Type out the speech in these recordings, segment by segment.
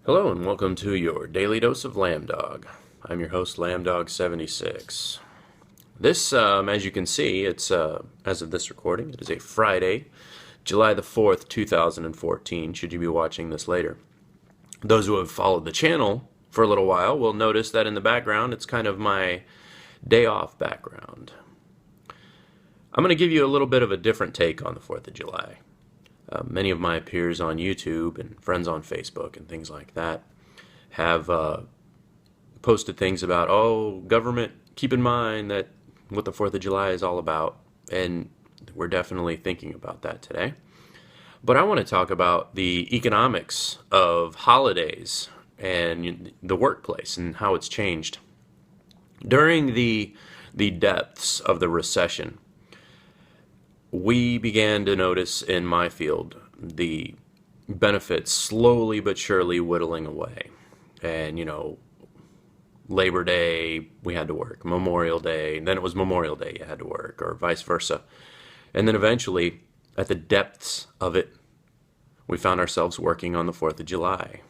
Hello and welcome to your daily dose of Lambdog. I'm your host, Lambdog76. This, as you can see, it's as of this recording, it is a Friday, July the 4th, 2014, should you be watching this later. Those who have followed the channel for a little while will notice that in the background, it's kind of my day off background. I'm going to give you a little bit of a different take on the 4th of July. Many of my peers on YouTube and friends on Facebook and things like that have posted things about, oh, government, keep in mind that what the 4th of July is all about. And we're definitely thinking about that today. But I want to talk about the economics of holidays and the workplace and how it's changed. During the depths of the recession, we began to notice in my field the benefits slowly but surely whittling away. And, Labor Day, we had to work. Memorial Day, then it was Memorial Day, you had to work, or vice versa. And then eventually, at the depths of it, we found ourselves working on the 4th of July,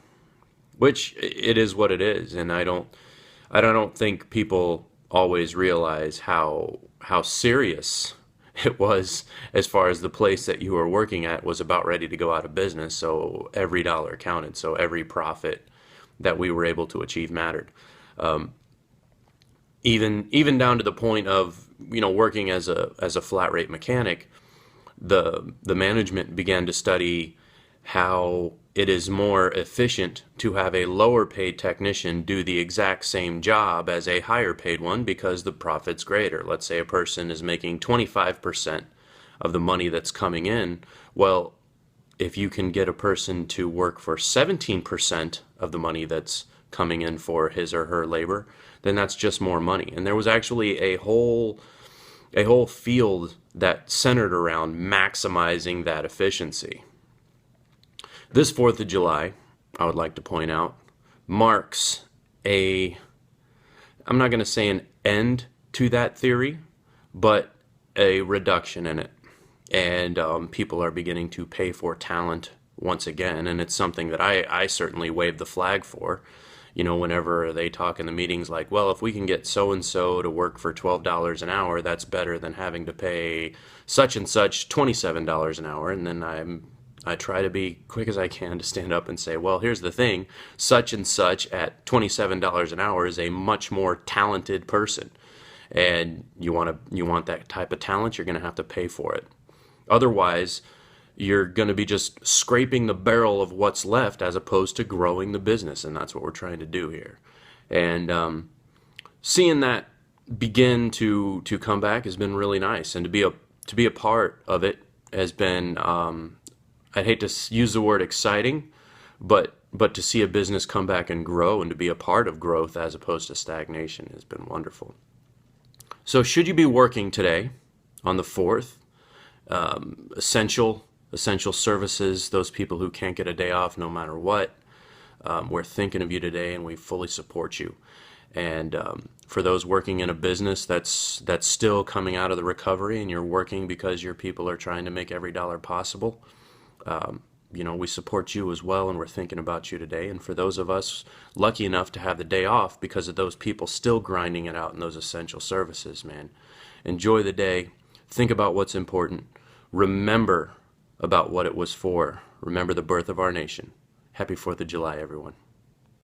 which it is what it is. And I don't think people always realize how serious it was as far as the place that you were working at was about ready to go out of business. So every dollar counted. So every profit that we were able to achieve mattered. Even down to the point of, working as a flat rate mechanic, the management began to study how it is more efficient to have a lower paid technician do the exact same job as a higher paid one because the profit's greater. Let's say a person is making 25% of the money that's coming in. Well, if you can get a person to work for 17% of the money that's coming in for his or her labor, then that's just more money. And there was actually a whole field that centered around maximizing that efficiency. This 4th of July, I would like to point out, marks I'm not going to say an end to that theory, but a reduction in it. And people are beginning to pay for talent once again, and it's something that I certainly wave the flag for. Whenever they talk in the meetings like, well, if we can get so-and-so to work for $12 an hour, that's better than having to pay such and such $27 an hour. And then I try to be quick as I can to stand up and say, well, here's the thing, such and such at $27 an hour is a much more talented person. And you want that type of talent, you're going to have to pay for it. Otherwise, you're going to be just scraping the barrel of what's left as opposed to growing the business, and that's what we're trying to do here. And seeing that begin to come back has been really nice, and to be a part of it has been, I'd hate to use the word exciting, but to see a business come back and grow and to be a part of growth as opposed to stagnation has been wonderful. So should you be working today on the 4th, essential services, those people who can't get a day off no matter what, we're thinking of you today and we fully support you. And for those working in a business that's still coming out of the recovery and you're working because your people are trying to make every dollar possible, we support you as well, and we're thinking about you today. And for those of us lucky enough to have the day off because of those people still grinding it out in those essential services, man, enjoy the day. Think about what's important. Remember about what it was for. Remember the birth of our nation. Happy 4th of July, everyone.